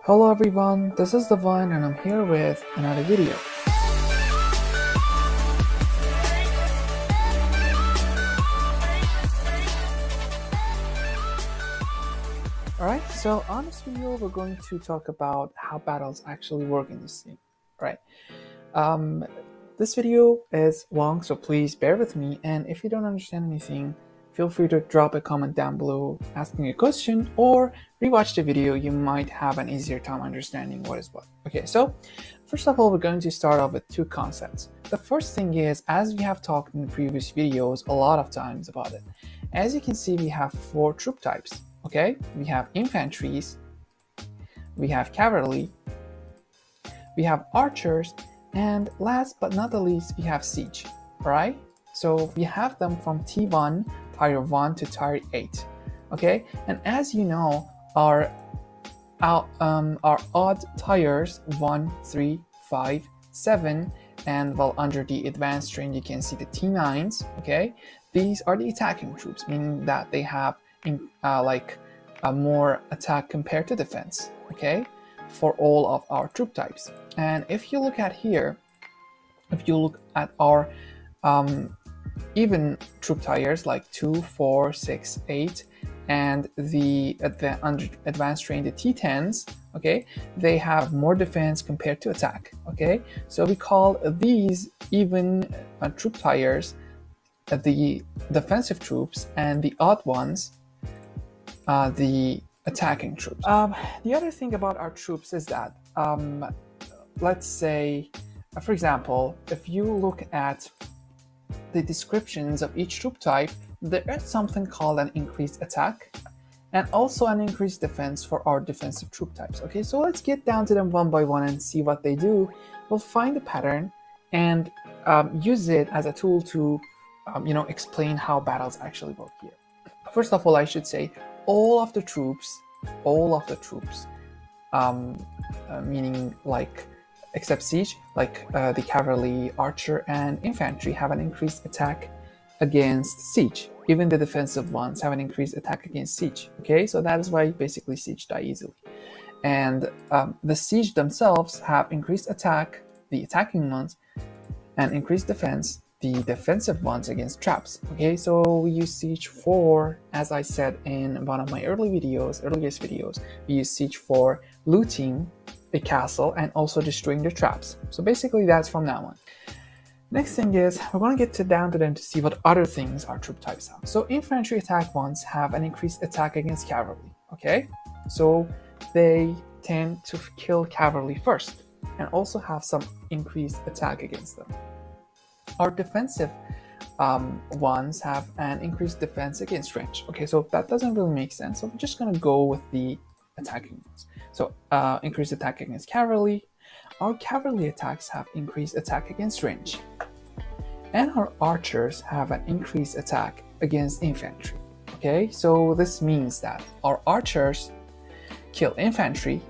Hello everyone, this is Devine and I'm here with another video. Alright, so on this video we're going to talk about how battles actually work in this game. Alright, this video is long, so please bear with me, and if you don't understand anything, feel free to drop a comment down below asking a question or rewatch the video. You might have an easier time understanding what is what. Okay, so first of all, we're going to start off with two concepts. The first thing is, as we have talked in the previous videos a lot of times about it, as you can see, we have four troop types. Okay, we have infantries, we have cavalry, we have archers, and last but not the least, we have siege. All right, so we have them from T1, Tier 1 to Tier 8. Okay, and as you know, our odd tiers 1, 3, 5, 7, and well, under the advanced range you can see the T9s. Okay, these are the attacking troops, meaning that they have more attack compared to defense. Okay, for all of our troop types. And if you look at here, if you look at our even troop tiers like 2, 4, 6, 8, and the advanced range, the T10s, okay, they have more defense compared to attack. Okay, so we call these even troop tiers the defensive troops, and the odd ones the attacking troops. The other thing about our troops is that let's say, for example, if you look at the descriptions of each troop type, there is something called an increased attack and also an increased defense for our defensive troop types. Okay, so let's get down to them one by one and see what they do. We'll find the pattern and use it as a tool to explain how battles actually work here. First of all, I should say all of the troops, meaning like except siege, like the cavalry, archer, and infantry have an increased attack against siege. Even the defensive ones have an increased attack against siege. Okay, so that is why basically siege die easily. And the siege themselves have increased attack, the attacking ones, and increased defense, the defensive ones, against traps. Okay, so we use siege for, as I said in one of my earliest videos, we use siege for looting a castle and also destroying the traps. So basically that's from that one. Next thing is, we're going to get down to them to see what other things our troop types have. So infantry attack ones have an increased attack against cavalry. Okay, so they tend to kill cavalry first and also have some increased attack against them. Our defensive ones have an increased defense against range. Okay, so that doesn't really make sense, so we're just going to go with the attacking ones. So increased attack against cavalry. Our cavalry attacks have increased attack against range, and our archers have an increased attack against infantry. Okay, so this means that our archers kill infantry,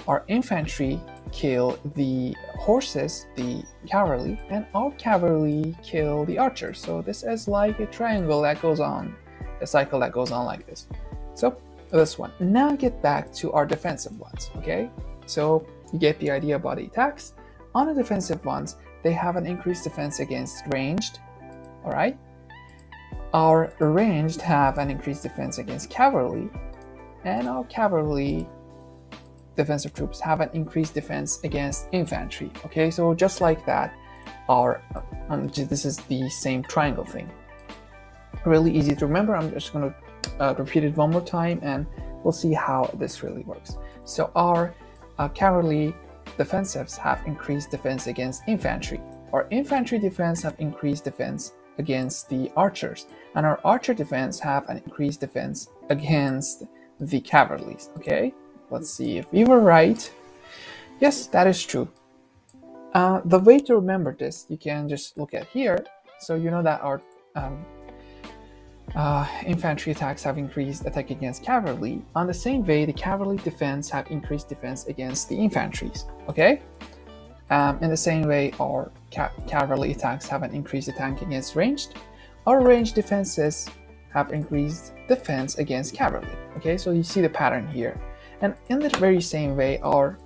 our infantry kill the horses, the cavalry, and our cavalry kill the archers. So this is like a triangle that goes on, a cycle that goes on like this. So this one. Now get back to our defensive ones. Okay, so you get the idea about the attacks. On the defensive ones, they have an increased defense against ranged. All right, our ranged have an increased defense against cavalry, and our cavalry defensive troops have an increased defense against infantry. Okay, so just like that, our this is the same triangle thing. Really easy to remember. I'm just going to repeat it one more time and we'll see how this really works. So our cavalry defensives have increased defense against infantry. Our infantry defense have increased defense against the archers, and our archer defense have an increased defense against the cavalries. Okay, let's see if we were right. Yes, that is true. The way to remember this, you can just look at here. So you know that our infantry attacks have increased attack against cavalry. On the same way, the cavalry defense have increased defense against the infantries. Okay, in the same way, our cavalry attacks have an increased attack against ranged. Our ranged defenses have increased defense against cavalry. Okay, so you see the pattern here. And in the very same way, our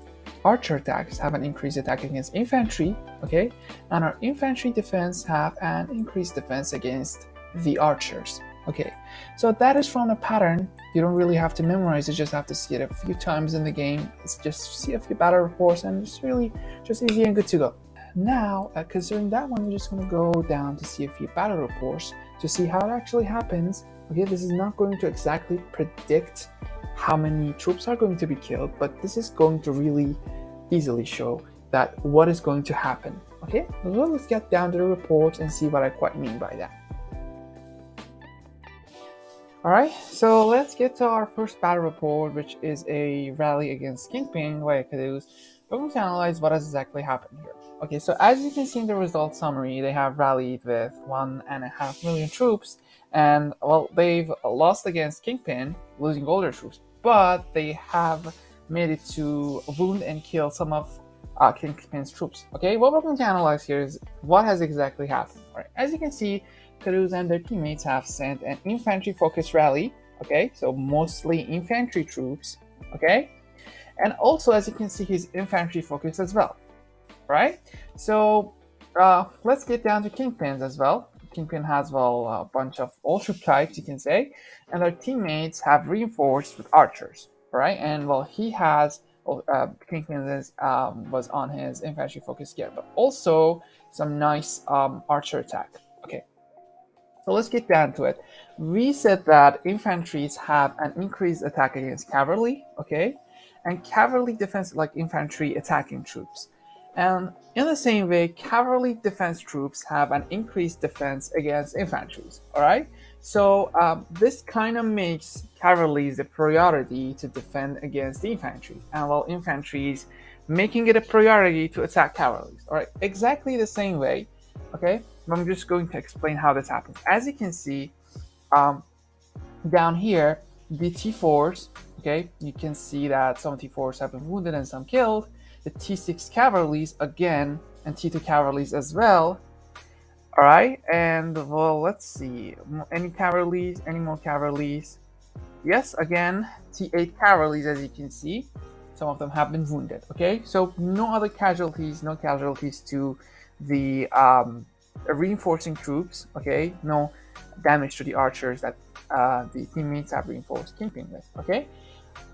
archer attacks have an increased attack against infantry, okay? And our infantry defense have an increased defense against the archers, okay? So that is from a pattern. You don't really have to memorize it, just have to see it a few times in the game. It's just see a few battle reports and it's really just easy and good to go. Now, considering that one, we're just going to go down to see a few battle reports to see how it actually happens. Okay, this is not going to exactly predict how many troops are going to be killed, but this is going to really easily show that what is going to happen. Okay, well, let's get down to the reports and see what I quite mean by that. Alright, so let's get to our first battle report, which is a rally against Kingpin by Caduce. We're going to analyze what has exactly happened here. Okay, so as you can see in the result summary, they have rallied with 1.5 million troops, and well, they've lost against Kingpin, losing all their troops, but they have made it to wound and kill some of Kingpin's troops. Okay, what we're going to analyze here is what has exactly happened. All right, as you can see, Caduce and their teammates have sent an infantry-focused rally. Okay, so mostly infantry troops. Okay, and also as you can see, he's infantry-focused as well. Right, so let's get down to Kingpin's as well. Kingpin has, well, a bunch of all troop types, you can say, and their teammates have reinforced with archers. Right, and well, he has Kingpin was on his infantry focused gear, but also some nice archer attack. Okay, so let's get down to it. We said that infantries have an increased attack against cavalry, okay, and cavalry defense like infantry attacking troops. And in the same way, cavalry defense troops have an increased defense against infantries, all right? So this kind of makes cavalry the priority to defend against the infantry, and while infantries making it a priority to attack cavalry, all right? Exactly the same way, okay? I'm just going to explain how this happens. As you can see, down here, the T4s, okay, you can see that some T4s have been wounded and some killed. The T6 cavalries again, and T2 cavalries as well. All right, and well, let's see, any more cavalries? Yes, again, T8 cavalries, as you can see, some of them have been wounded. Okay, so no other casualties, no casualties to the reinforcing troops. Okay, no damage to the archers that the teammates have reinforced Kingpin with. Okay,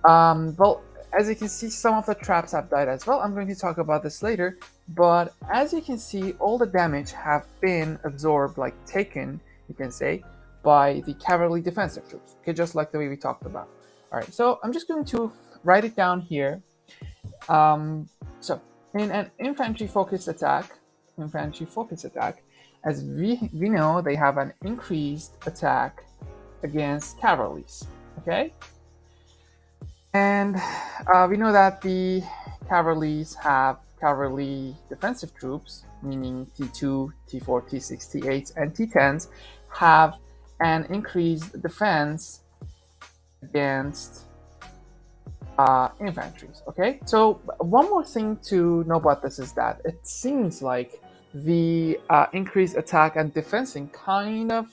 well, as you can see, some of the traps have died as well. I'm going to talk about this later, but as you can see, all the damage have been absorbed, like taken, you can say, by the cavalry defensive troops, okay, just like the way we talked about. All right, so I'm just going to write it down here. So in an infantry-focused attack, as we know, they have an increased attack against cavalries, okay? And we know that the cavalries have cavalry defensive troops, meaning T2, T4, T6, T8s, and T10s have an increased defense against infantries. Okay, so one more thing to know about this is that it seems like the increased attack and defensing kind of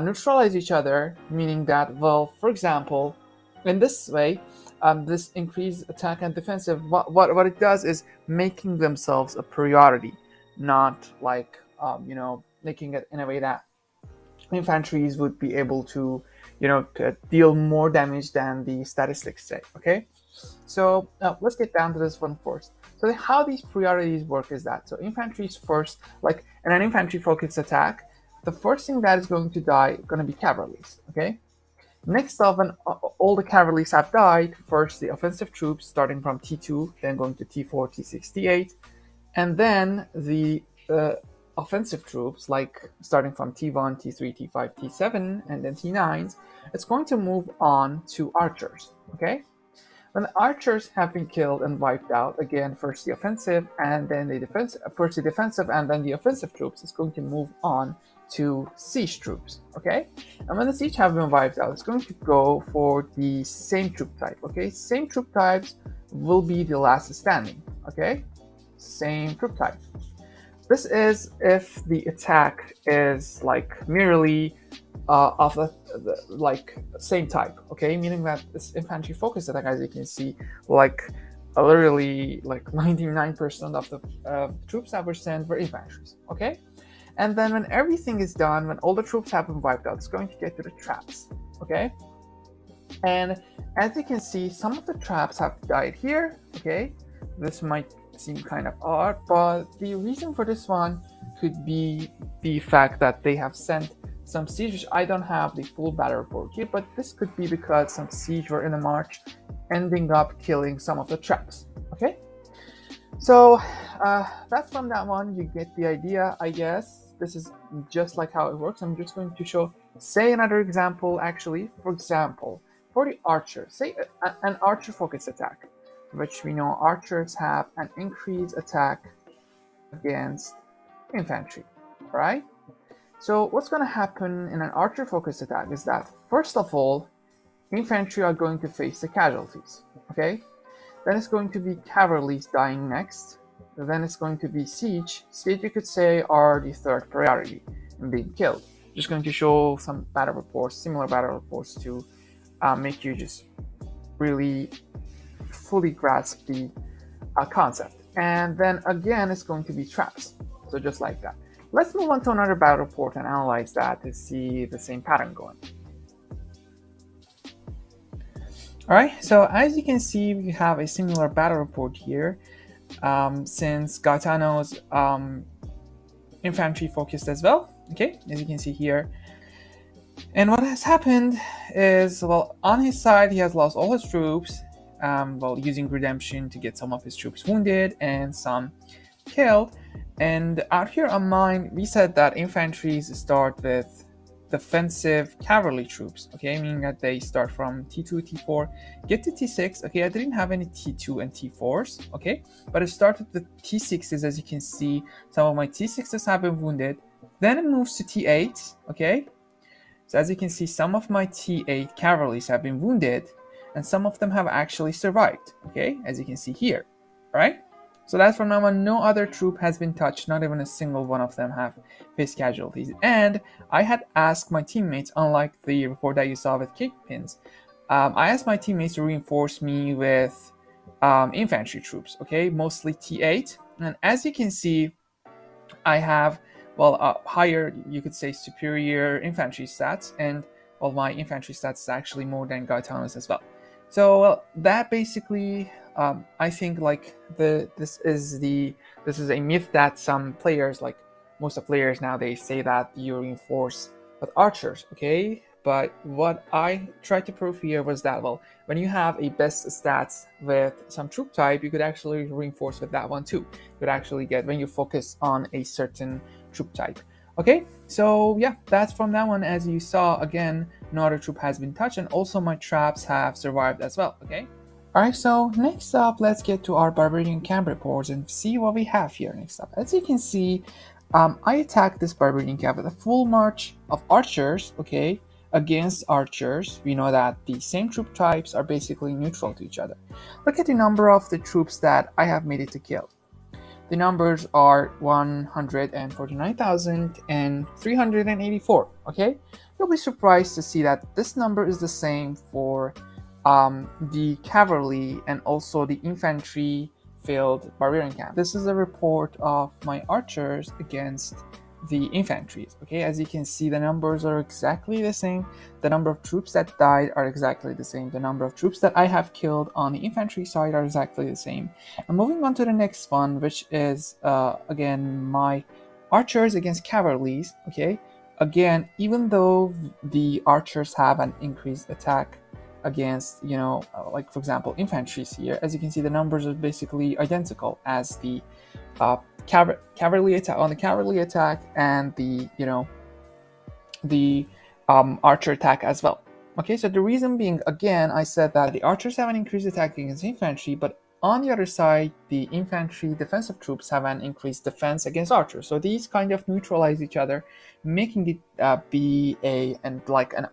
neutralize each other, meaning that, well, for example, in this way, this increased attack and defensive, what it does is making themselves a priority, not like, you know, making it in a way that infantries would be able to, you know, to deal more damage than the statistics say, okay? So let's get down to this one first. So how these priorities work is that, so infantry's first, like in an infantry-focused attack, the first thing that is going to die going to be cavalries, okay? Next up, when all the cavalries have died, first the offensive troops starting from T2, then going to T4, T6, T8, and then the offensive troops, like starting from T1, T3, T5, T7, and then T9s, it's going to move on to archers, okay? When the archers have been killed and wiped out, again, first the offensive, and then the defensive, first the defensive, and then the offensive troops is going to move on to siege troops, okay? And when the siege have been wiped out, it's going to go for the same troop type, okay? Same troop types will be the last standing, okay? Same troop type. This is if the attack is like merely of the like same type, okay, meaning that this infantry focused attack, as you can see, like literally like 99% of the troops that were sent were infantries, okay. And then when everything is done, when all the troops have been wiped out, it's going to get to the traps, okay. And as you can see, some of the traps have died here, okay. This might seem kind of odd, but the reason for this one could be the fact that they have sent some siege, which I don't have the full battle report here, but this could be because some siege were in the march, ending up killing some of the traps, okay. So that's from that one. You get the idea, I guess. This is just like how it works. I'm just going to show, say, another example, actually. For example, for the archer, say an archer focus attack, which we know archers have an increased attack against infantry, right? So what's going to happen in an archer focus attack is that, first of all, infantry are going to face the casualties, okay? Then it's going to be cavalry dying next. Then it's going to be siege. Siege, you could say, are the third priority in being killed. Just going to show some battle reports, similar battle reports, to make you just really fully grasp the concept. And then again, it's going to be traps. So just like that. Let's move on to another battle report and analyze that to see the same pattern going. All right, so as you can see, we have a similar battle report here. Since Gaetano's infantry focused as well, okay, as you can see here. And what has happened is, well, on his side, he has lost all his troops, while using redemption to get some of his troops wounded and some killed. And out here on mine, we said that infantries start with defensive cavalry troops, okay, meaning that they start from T2, T4, get to T6. Okay, I didn't have any T2 and T4s, okay, but it started with T6s. As you can see, some of my T6s have been wounded. Then it moves to T8, okay. So as you can see, some of my T8 cavalries have been wounded, and some of them have actually survived, okay, as you can see here, right? So that's from now on, no other troop has been touched, not even a single one of them have faced casualties. And I had asked my teammates, unlike the report that you saw with Kickpins, I asked my teammates to reinforce me with infantry troops, okay, mostly T8. And as you can see, I have, well, higher, you could say, superior infantry stats, and well, my infantry stats is actually more than Gaetano's as well. So well, that basically, I think, like, this is a myth that some players, like most of the players now, they say that you reinforce with archers, okay? But what I tried to prove here was that, well, when you have a best stats with some troop type, you could actually reinforce with that one too. You could actually get, when you focus on a certain troop type. Okay, so yeah, that's from that one. As you saw, again, no other troop has been touched, and also my traps have survived as well, okay? Alright, so next up, let's get to our Barbarian camp reports and see what we have here next up. As you can see, I attacked this Barbarian camp with a full march of archers, okay, against archers. We know that the same troop types are basically neutral to each other. Look at the number of the troops that I have made it to kill. The numbers are 149,000 and 384, okay? You'll be surprised to see that this number is the same for the cavalry and also the infantry field barbarian camp. This is a report of my archers against the infantry, okay? As you can see, the numbers are exactly the same. The number of troops that died are exactly the same. The number of troops that I have killed on the infantry side are exactly the same. And moving on to the next one, which is again my archers against cavalries, okay? Again, even though the archers have an increased attack against, you know, like for example infantry here, as you can see, the numbers are basically identical as the cavalry attack on the cavalry attack and the, you know, the archer attack as well. Okay, so the reason being, again, I said that the archers have an increased attack against infantry, but on the other side, the infantry defensive troops have an increased defense against archers. So these kind of neutralize each other, making it be an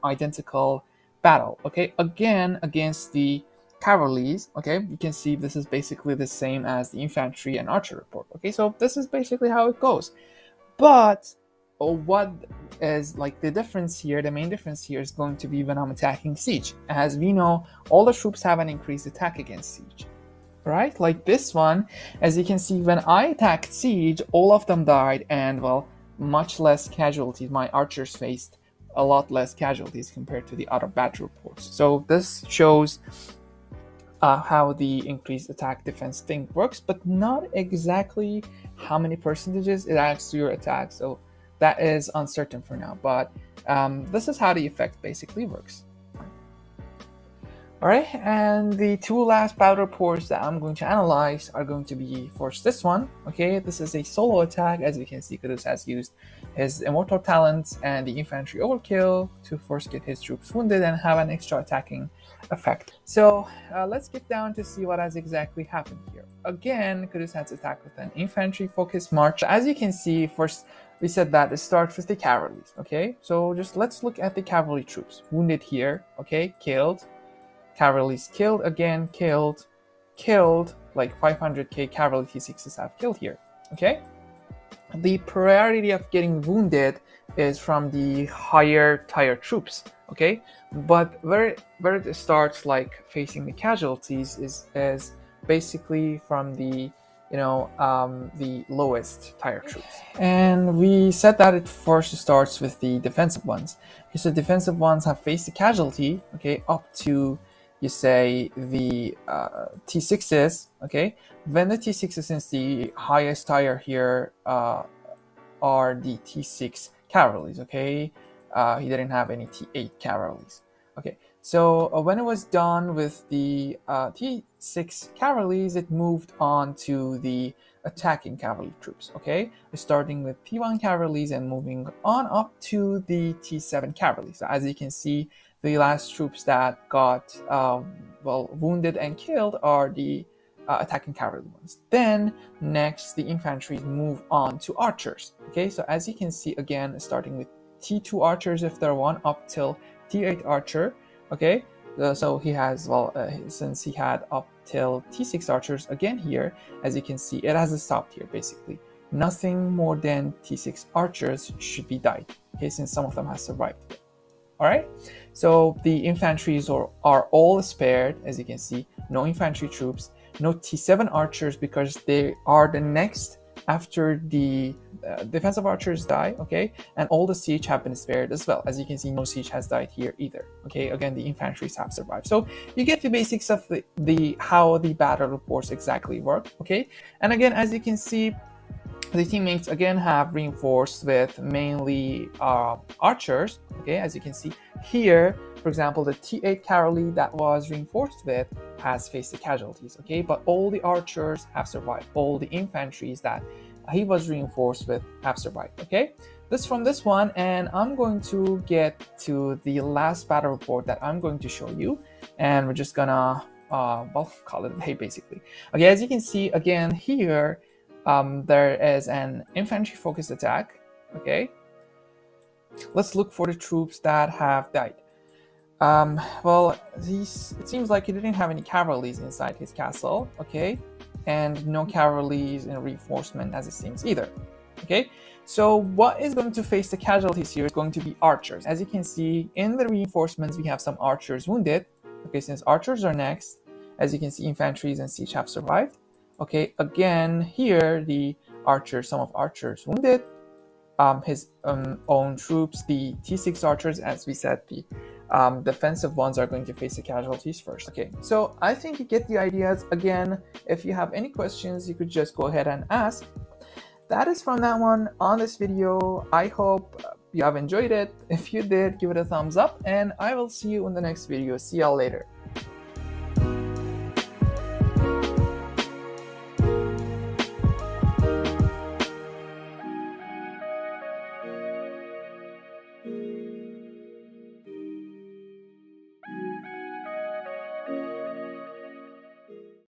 identical battle. Okay, again against the cavalries. Okay, you can see this is basically the same as the infantry and archer report. Okay, so this is basically how it goes. But what is like the difference here, the main difference here is going to be when I'm attacking siege. As we know, all the troops have an increased attack against siege, right? Like this one, as you can see, when I attacked siege, all of them died, and well, much less casualties. My archers faced a lot less casualties compared to the other battle reports. So this shows how the increased attack defense thing works, but not exactly how many percentages it adds to your attack. So that is uncertain for now, but this is how the effect basically works. All right, and the two last battle reports that I'm going to analyze are going to be first this one. Okay, this is a solo attack. As you can see, Kudus has used his immortal talents and the infantry overkill to first get his troops wounded and have an extra attacking effect. So let's get down to see what has exactly happened here. Again, Kudus has attacked with an infantry focused march. As you can see, first we said that it starts with the cavalries. Okay, so just let's look at the cavalry troops. Wounded here, okay, killed. Cavalry's killed again, killed, like 500k cavalry T6s have killed here, okay? The priority of getting wounded is from the higher tier troops, okay? But where it starts like facing the casualties is basically from the the lowest tier troops. And we said that it first starts with the defensive ones. Because the defensive ones have faced the casualty, okay, up to, you say, the T6s, okay? When the T6s, since the highest tier here are the T6 cavalries, okay? He didn't have any T8 cavalries, okay? So when it was done with the T6 cavalries, it moved on to the attacking cavalry troops, okay? Starting with T1 cavalries and moving on up to the T7 cavalry. So as you can see, the last troops that got wounded and killed are the attacking cavalry ones. Then next, the infantry move on to archers. Okay, so as you can see, again, starting with T2 archers if they're one, up till T8 archer. Okay, so he has, since he had up till T6 archers, again here, as you can see, it has stopped here basically. Nothing more than T6 archers should be died. Okay, since some of them have survived. All right, so the infantries are all spared, as you can see. No infantry troops, no T7 archers, because they are the next after the defensive archers die, okay? And all the siege have been spared as well. As you can see, no siege has died here either, okay? Again, the infantries have survived. So you get the basics of the how the battle reports exactly work, okay? And again, as you can see, the teammates again have reinforced with mainly archers, okay? As you can see here, for example, the T8 cavalry that was reinforced with has faced the casualties, okay? But all the archers have survived. All the infantries that he was reinforced with have survived, okay? This from this one, and I'm going to get to the last battle report that I'm going to show you, and we're just gonna, call it a day basically. Okay, as you can see, again here, there is an infantry focused attack, okay? Let's look for the troops that have died. It seems like he didn't have any cavalries inside his castle, okay? And no cavalries in reinforcement as it seems either, okay? So what is going to face the casualties here is going to be archers. As you can see, in the reinforcements, we have some archers wounded, okay? Since archers are next, as you can see, infantries and siege have survived. Okay, again, here, the archers, some of archers wounded, his own troops, the T6 archers, as we said, the defensive ones are going to face the casualties first. Okay, so I think you get the ideas. Again, if you have any questions, you could just go ahead and ask. That is from that one on this video. I hope you have enjoyed it. If you did, give it a thumbs up, and I will see you in the next video. See y'all later.